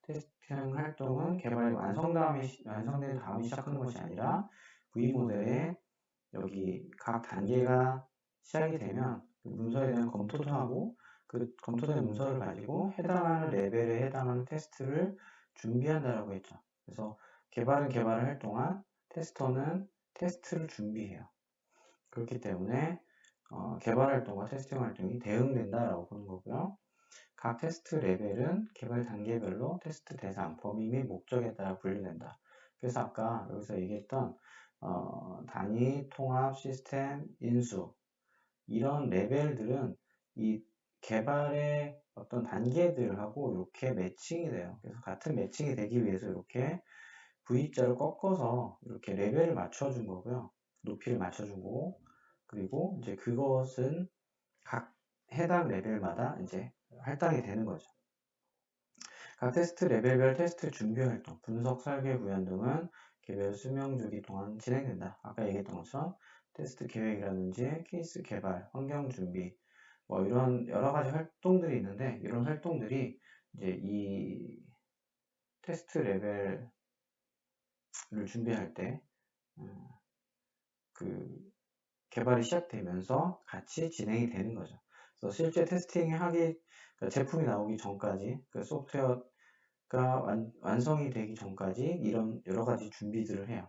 테스팅 활동은 개발이 완성된 다음에 시작하는 것이 아니라 V 모델에 여기 각 단계가 시작이 되면 그 문서에 대한 검토도 하고, 그 검토된 문서를 가지고 해당하는 레벨에 해당하는 테스트를 준비한다라고 했죠. 그래서 개발은 개발을 할 동안 테스터는 테스트를 준비해요. 그렇기 때문에 개발 활동과 테스팅 활동이 대응된다라고 보는 거고요. 각 테스트 레벨은 개발 단계별로 테스트 대상, 범위 및 목적에 따라 분류된다. 그래서 아까 여기서 얘기했던 단위, 통합, 시스템, 인수 이런 레벨들은 이 개발의 어떤 단계들하고 이렇게 매칭이 돼요. 그래서 같은 매칭이 되기 위해서 이렇게 V자를 꺾어서 이렇게 레벨을 맞춰준 거고요. 높이를 맞춰준 거고, 그리고 이제 그것은 각 해당 레벨마다 이제 할당이 되는 거죠. 각 테스트 레벨별 테스트 준비 활동, 분석, 설계, 구현 등은 개별 수명 주기 동안 진행된다. 아까 얘기했던 것처럼 테스트 계획이라든지 케이스 개발, 환경 준비, 뭐 이런 여러 가지 활동들이 있는데, 이런 활동들이 이제 이 테스트 레벨을 준비할 때 그 개발이 시작되면서 같이 진행이 되는 거죠. 그래서 실제 그러니까 제품이 나오기 전까지, 그 소프트웨어가 완성이 되기 전까지 이런 여러 가지 준비들을 해요.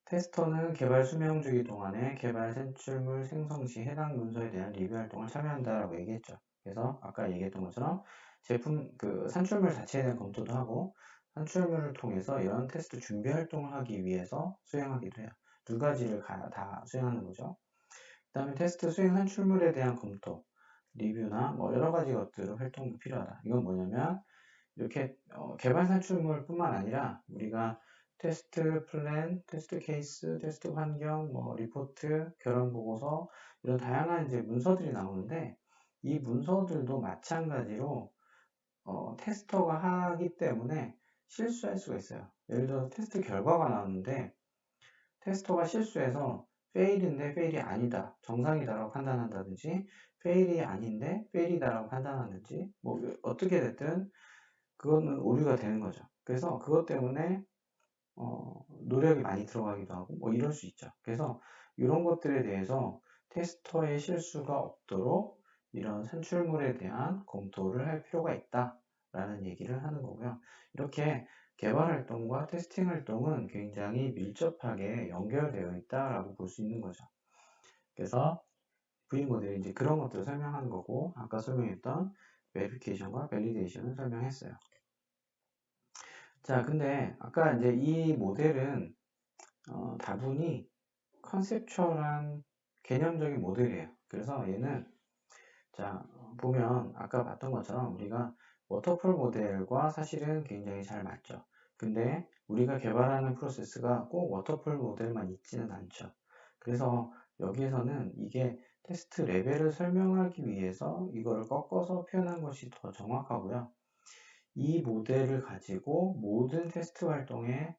테스터는 개발 수명 주기 동안에 개발 산출물 생성 시 해당 문서에 대한 리뷰 활동을 참여한다라고 얘기했죠. 그래서 아까 얘기했던 것처럼 제품 그 산출물 자체에 대한 검토도 하고, 산출물을 통해서 이런 테스트 준비 활동을 하기 위해서 수행하기도 해요. 두 가지를 다 수행하는 거죠. 그 다음에 테스트 수행 산출물에 대한 검토, 리뷰나 뭐 여러 가지 것들 활동도 필요하다. 이건 뭐냐면 이렇게 개발 산출물뿐만 아니라 우리가 테스트 플랜, 테스트 케이스, 테스트 환경, 뭐 리포트, 결혼 보고서 이런 다양한 이제 문서들이 나오는데 이 문서들도 마찬가지로 테스터가 하기 때문에 실수할 수가 있어요. 예를 들어서 테스트 결과가 나왔는데 테스터가 실수해서 fail인데 fail이 아니다, 정상이다라고 판단한다든지 fail이 아닌데 fail이다라고 판단하든지 뭐 어떻게 됐든 그거는 오류가 되는 거죠. 그래서 그것 때문에 노력이 많이 들어가기도 하고 뭐 이럴 수 있죠. 그래서 이런 것들에 대해서 테스터의 실수가 없도록 이런 산출물에 대한 검토를 할 필요가 있다라는 얘기를 하는 거고요. 이렇게 개발 활동과 테스팅 활동은 굉장히 밀접하게 연결되어 있다라고 볼 수 있는 거죠. 그래서 V 모델이 이제 그런 것들을 설명하는 거고 아까 설명했던 베리피케이션과 밸리데이션을 설명했어요. 자, 근데 아까 이제 이 모델은 다분히 컨셉추얼한 개념적인 모델이에요. 그래서 얘는 자 보면 아까 봤던 것처럼 우리가 워터풀 모델과 사실은 굉장히 잘 맞죠. 근데 우리가 개발하는 프로세스가 꼭 워터풀 모델만 있지는 않죠. 그래서 여기에서는 이게 테스트 레벨을 설명하기 위해서 이거를 꺾어서 표현한 것이 더 정확하고요. 이 모델을 가지고 모든 테스트 활동에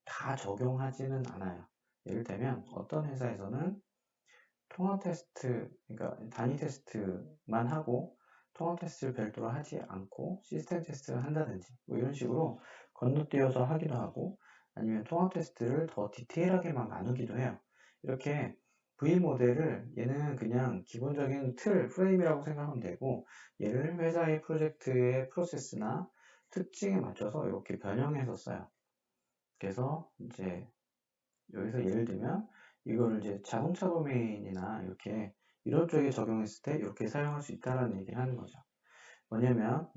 다 적용하지는 않아요. 예를 들면 어떤 회사에서는 통합 테스트, 그러니까 단위 테스트만 하고 통합 테스트를 별도로 하지 않고 시스템 테스트를 한다든지 뭐 이런 식으로 건너뛰어서 하기도 하고 아니면 통합 테스트를 더 디테일하게만 나누기도 해요. 이렇게 V 모델을 얘는 그냥 기본적인 틀, 프레임이라고 생각하면 되고 얘를 회사의 프로젝트의 프로세스나 특징에 맞춰서 이렇게 변형해서 써요. 그래서 이제 여기서 예를 들면 이거를 이제 자동차 도메인이나 이렇게 이런 쪽에 적용했을 때 이렇게 사용할 수 있다는 얘기를 하는 거죠. 뭐냐면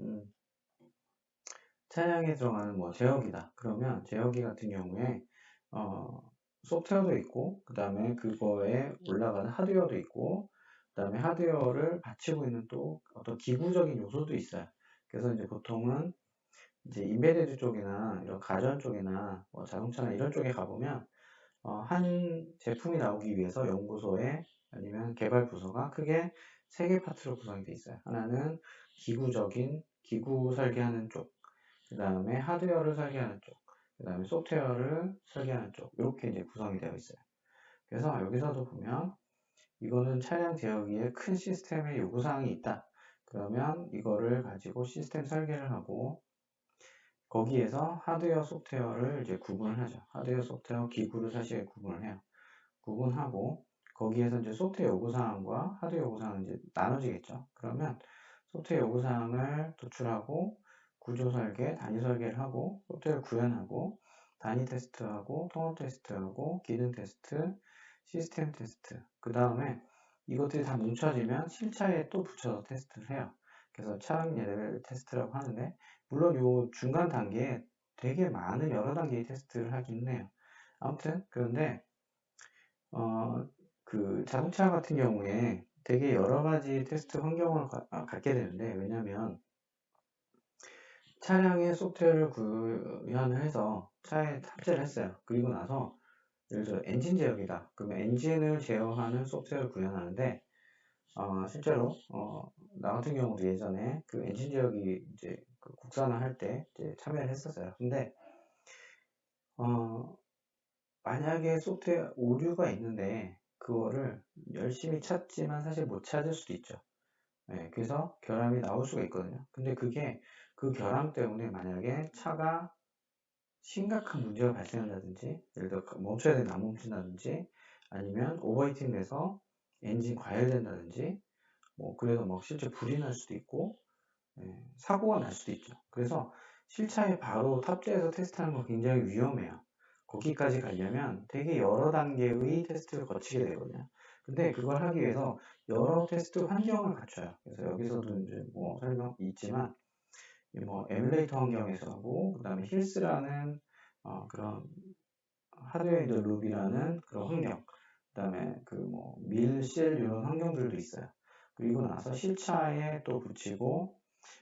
차량에 들어가는 뭐 제어기다. 그러면 제어기 같은 경우에 소프트웨어도 있고 그 다음에 그거에 올라가는 하드웨어도 있고 그 다음에 하드웨어를 받치고 있는 또 어떤 기구적인 요소도 있어요. 그래서 이제 보통은 이제 인베디드 쪽이나 이런 가전 쪽이나 뭐 자동차나 이런 쪽에 가보면 한 제품이 나오기 위해서 연구소에 아니면 개발 부서가 크게 3개 파트로 구성이 되어 있어요. 하나는 기구적인 기구 설계하는 쪽, 그 다음에 하드웨어를 설계하는 쪽, 그 다음에 소프트웨어를 설계하는 쪽 이렇게 이제 구성이 되어 있어요. 그래서 여기서도 보면 이거는 차량 제어기에 큰 시스템의 요구사항이 있다. 그러면 이거를 가지고 시스템 설계를 하고 거기에서 하드웨어, 소프트웨어를 이제 구분을 하죠. 하드웨어, 소프트웨어, 기구를 사실 구분을 해요. 구분하고 거기에서 이제 소프트웨어 요구사항과 하드웨어 요구사항은 이제 나눠지겠죠. 그러면 소프트웨어 요구사항을 도출하고 구조 설계, 단위 설계를 하고 소프트웨어 구현하고 단위 테스트하고 통합 테스트하고 기능 테스트, 시스템 테스트 그 다음에 이것들이 다 뭉쳐지면 실차에 또 붙여서 테스트를 해요. 그래서 차량 레벨 테스트라고 하는데 물론 요 중간 단계에 되게 많은 여러 단계의 테스트를 하긴 해요. 아무튼 그런데 그 자동차 같은 경우에 되게 여러 가지 테스트 환경을 갖게 되는데 왜냐면 차량의 소프트웨어를 구현을 해서 차에 탑재를 했어요. 그리고 나서 예를 들어 엔진 제어기다. 그러면 엔진을 제어하는 소프트웨어를 구현하는데 실제로 나 같은 경우도 예전에 그 엔진 제어기 이제 그 국산화 할 때 이제 참여를 했었어요. 근데 만약에 소프트웨어 오류가 있는데 그거를 열심히 찾지만 사실 못 찾을 수도 있죠. 네, 그래서 결함이 나올 수가 있거든요. 근데 그게 그 결함 때문에 만약에 차가 심각한 문제가 발생한다든지 예를 들어 멈춰야 되는데 안 멈춘다든지 아니면 오버히팅 돼서 엔진 과열된다든지 뭐 그래서 막 실제 불이 날 수도 있고 사고가 날 수도 있죠. 그래서 실차에 바로 탑재해서 테스트하는 건 굉장히 위험해요. 거기까지 가려면 되게 여러 단계의 테스트를 거치게 되거든요. 근데 그걸 하기 위해서 여러 테스트 환경을 갖춰요. 그래서 여기서도 이제 뭐 설명 있지만 뭐 에뮬레이터 환경에서 하고 그다음에 힐스라는 그런 하드웨어 인더 룹이라는 그런 환경 그다음에 그 뭐 밀실 이런 환경들도 있어요. 그리고 나서 실차에 또 붙이고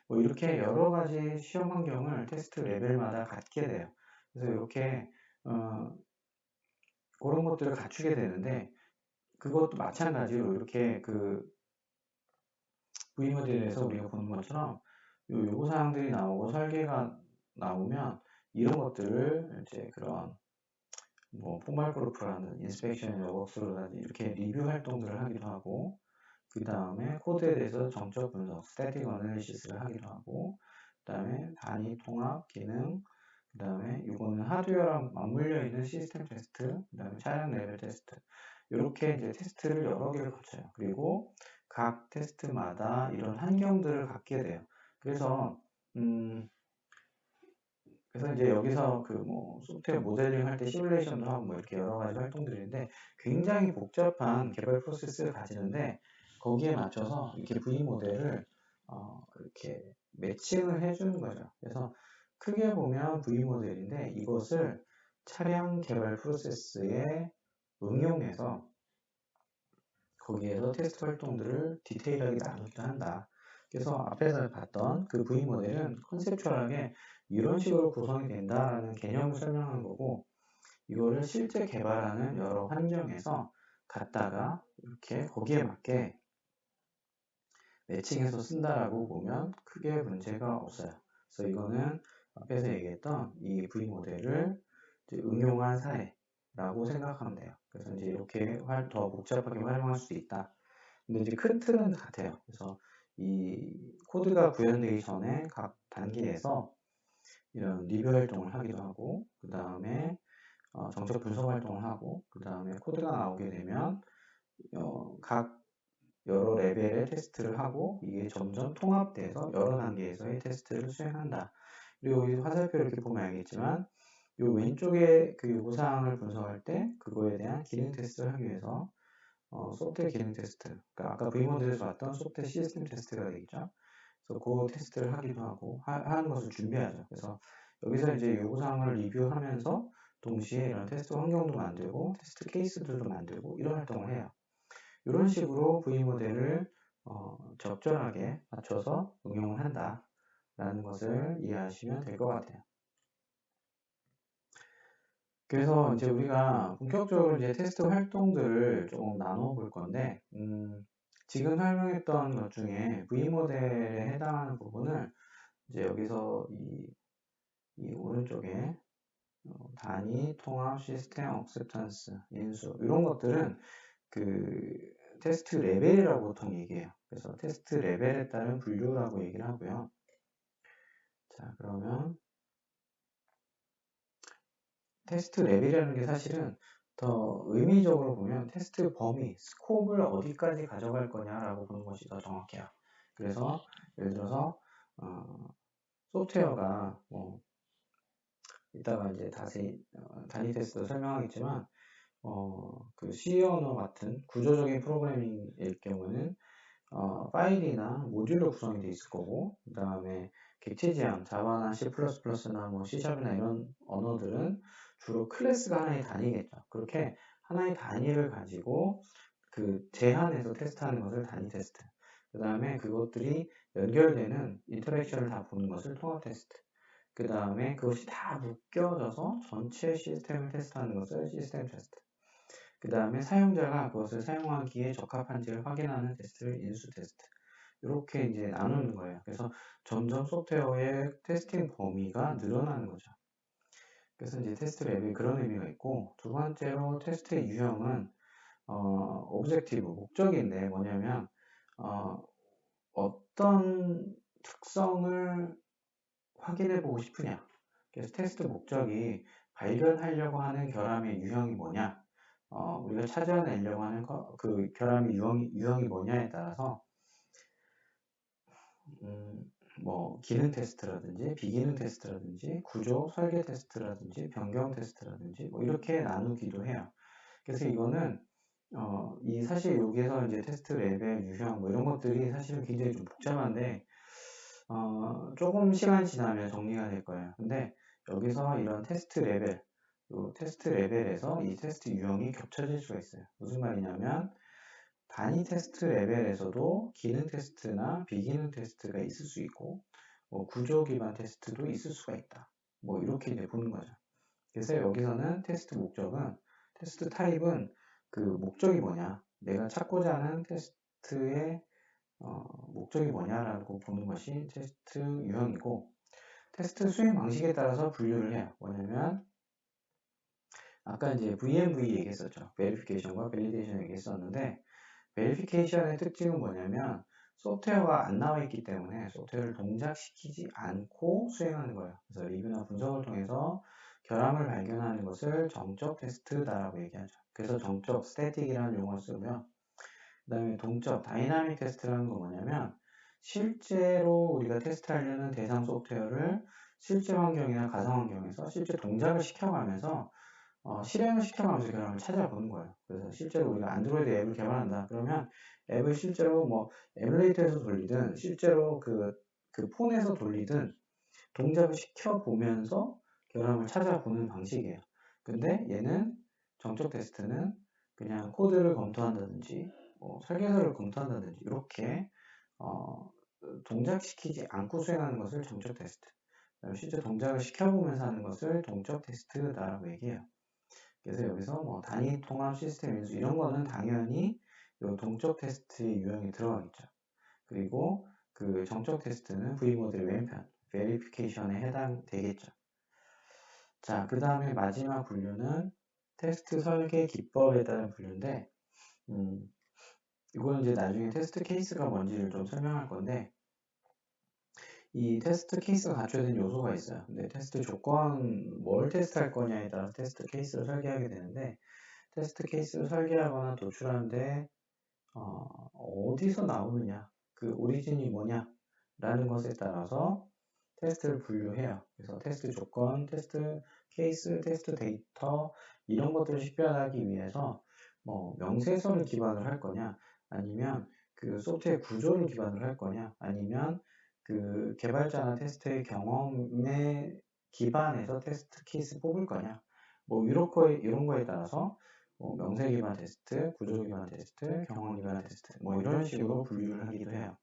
뭐 이렇게 여러 가지 시험 환경을 테스트 레벨마다 갖게 돼요. 그래서 이렇게 그런 것들을 갖추게 되는데, 그것도 마찬가지로 이렇게 그 V모델에서 우리가 보는 것처럼 요구사항들이 나오고 설계가 나오면 이런 것들을 이제 그런 뭐 포멀 그룹프라는 인스펙션 워크스루라든지 이렇게 리뷰 활동들을 하기도 하고, 그 다음에 코드에 대해서 정적 분석, 스태틱 어널리시스를 하기도 하고, 그 다음에 단위 통합 기능, 그 다음에 이거는 하드웨어랑 맞물려 있는 시스템 테스트, 그 다음에 차량 레벨 테스트, 이렇게 이제 테스트를 여러 개를 거쳐요. 그리고 각 테스트마다 이런 환경들을 갖게 돼요. 그래서 이제 여기서 그 뭐 소프트웨어 모델링 할 때 시뮬레이션도 하고 뭐 이렇게 여러 가지 활동들인데 굉장히 복잡한 개발 프로세스를 가지는데, 거기에 맞춰서 이렇게 V 모델을 이렇게 매칭을 해주는 거죠. 그래서 크게 보면 V 모델인데, 이것을 차량 개발 프로세스에 응용해서 거기에서 테스트 활동들을 디테일하게 나누기도 한다. 그래서 앞에서 봤던 그 V 모델은 컨셉추얼하게 이런 식으로 구성이 된다라는 개념을 설명한 거고, 이거를 실제 개발하는 여러 환경에서 갖다가 이렇게 거기에 맞게 매칭해서 쓴다라고 보면 크게 문제가 없어요. 그래서 이거는 앞에서 얘기했던 이 V 모델을 응용한 사례라고 생각하면 돼요. 그래서 이제 이렇게 더 복잡하게 활용할 수 있다. 근데 이제 큰 틀은 같아요. 그래서 이 코드가 구현되기 전에 각 단계에서 이런 리뷰 활동을 하기도 하고, 그 다음에 정책 분석 활동을 하고, 그 다음에 코드가 나오게 되면 각 여러 레벨의 테스트를 하고, 이게 점점 통합돼서 여러 단계에서의 테스트를 수행한다. 그리고 여기 화살표 이렇게 보면 알겠지만, 이 왼쪽에 그 요구사항을 분석할 때 그거에 대한 기능 테스트를 하기 위해서 소프트웨어 기능 테스트, 그러니까 아까 V모델에서 봤던 소프트웨어 시스템 테스트가 되겠죠. 그래서 그 테스트를 하기도 하고 하는 것을 준비하죠. 그래서 여기서 이제 요구사항을 리뷰하면서 동시에 이런 테스트 환경도 만들고 테스트 케이스들도 만들고 이런 활동을 해요. 이런 식으로 V모델을 적절하게 맞춰서 응용을 한다라는 것을 이해하시면 될 것 같아요. 그래서 이제 우리가 본격적으로 이제 테스트 활동들을 조금 나눠 볼 건데, 지금 설명했던 것 중에 V모델에 해당하는 부분을 이제 여기서 이 오른쪽에 단위, 통합, 시스템, 억셉턴스, 인수 이런 것들은 그 테스트 레벨이라고 보통 얘기해요. 그래서 테스트 레벨에 따른 분류라고 얘기를 하고요. 자, 그러면 테스트 레벨이라는 게 사실은 더 의미적으로 보면 테스트 범위, 스코프를 어디까지 가져갈 거냐라고 보는 것이 더 정확해요. 그래서 예를 들어서 소프트웨어가 뭐 이따가 이제 다시 단위 테스트도 설명하겠지만 그 C 언어 같은 구조적인 프로그래밍일 경우는 파일이나 모듈로 구성이 되어 있을 거고, 그 다음에 객체 지향, 자바나 C++나 뭐 C샵이나 이런 언어들은 주로 클래스가 하나의 단위겠죠. 그렇게 하나의 단위를 가지고 그 제한에서 테스트하는 것을 단위 테스트. 그 다음에 그것들이 연결되는 인터랙션을 다 보는 것을 통합 테스트. 그 다음에 그것이 다 묶여져서 전체 시스템을 테스트하는 것을 시스템 테스트. 그 다음에 사용자가 그것을 사용하기에 적합한지를 확인하는 테스트를 인수 테스트. 이렇게 이제 나누는 거예요. 그래서 점점 소프트웨어의 테스팅 범위가 늘어나는 거죠. 그래서 이제 테스트 랩이 그런 의미가 있고, 두 번째로 테스트의 유형은 오브젝티브, 목적인데 뭐냐면 어떤 특성을 확인해 보고 싶으냐. 그래서 테스트 목적이 발견하려고 하는 결함의 유형이 뭐냐, 우리가 찾아내려고 하는 그 결함의 유형이 뭐냐에 따라서 뭐 기능 테스트라든지 비기능 테스트라든지 구조 설계 테스트라든지 변경 테스트라든지 뭐 이렇게 나누기도 해요. 그래서 이거는 이 사실 여기에서 이제 테스트 레벨 유형 뭐 이런 것들이 사실은 굉장히 좀 복잡한데 조금 시간이 지나면 정리가 될 거예요. 근데 여기서 이런 테스트 레벨, 요 테스트 레벨에서 이 테스트 유형이 겹쳐질 수가 있어요. 무슨 말이냐면 단위 테스트 레벨에서도 기능 테스트나 비기능 테스트가 있을 수 있고, 뭐 구조 기반 테스트도 있을 수가 있다. 뭐 이렇게 이제 보는 거죠. 그래서 여기서는 테스트 목적은, 테스트 타입은 그 목적이 뭐냐, 내가 찾고자 하는 테스트의 목적이 뭐냐라고 보는 것이 테스트 유형이고, 테스트 수행 방식에 따라서 분류를 해요. 뭐냐면 아까 이제 VMV 얘기했었죠. 베리피케이션과 밸리데이션 얘기했었는데, 베리피케이션의 특징은 뭐냐면 소프트웨어가 안 나와 있기 때문에 소프트웨어를 동작시키지 않고 수행하는 거예요. 그래서 리뷰나 분석을 통해서 결함을 발견하는 것을 정적 테스트다라고 얘기하죠. 그래서 정적, 스태틱이라는 용어를 쓰고요. 그 다음에 동적, 다이나믹 테스트라는 건 뭐냐면 실제로 우리가 테스트하려는 대상 소프트웨어를 실제 환경이나 가상 환경에서 실제 동작을 시켜가면서 실행을 시켜가면서 결함을 찾아보는 거예요. 그래서 실제로 우리가 안드로이드 앱을 개발한다. 그러면 앱을 실제로 뭐 에뮬레이터에서 돌리든 실제로 그 폰에서 돌리든 동작을 시켜보면서 결함을 찾아보는 방식이에요. 근데 얘는 정적 테스트는 그냥 코드를 검토한다든지 설계서를 검토한다든지 이렇게 동작시키지 않고 수행하는 것을 정적 테스트, 실제 동작을 시켜보면서 하는 것을 동적 테스트다라고 얘기해요. 그래서 여기서 뭐 단위 통합 시스템 인수 이런 거는 당연히 요 동적 테스트의 유형에 들어가겠죠. 그리고 그 정적 테스트는 V 모델의 왼편 베리피케이션에 해당되겠죠. 자, 그 다음에 마지막 분류는 테스트 설계 기법에 따른 분류인데, 이거는 이제 나중에 테스트 케이스가 뭔지를 좀 설명할 건데, 이 테스트 케이스가 갖춰야 되는 요소가 있어요. 근데 테스트 조건, 뭘 테스트할 거냐에 따라서 테스트 케이스를 설계하게 되는데, 테스트 케이스를 설계하거나 도출하는데 어디서 나오느냐, 그 오리진이 뭐냐 라는 것에 따라서 테스트를 분류해요. 그래서 테스트 조건, 테스트 케이스, 테스트 데이터 이런 것들을 식별하기 위해서 뭐 명세서를 기반으로 할 거냐, 아니면 그 소프트웨어 구조를 기반으로 할 거냐, 아니면 그 개발자나 테스트의 경험에 기반해서 테스트 케이스 뽑을 거냐, 뭐 이런 거에 따라서 명세 기반 테스트, 구조 기반 테스트, 경험 기반 테스트 뭐 이런 식으로 분류를 하기도 해요.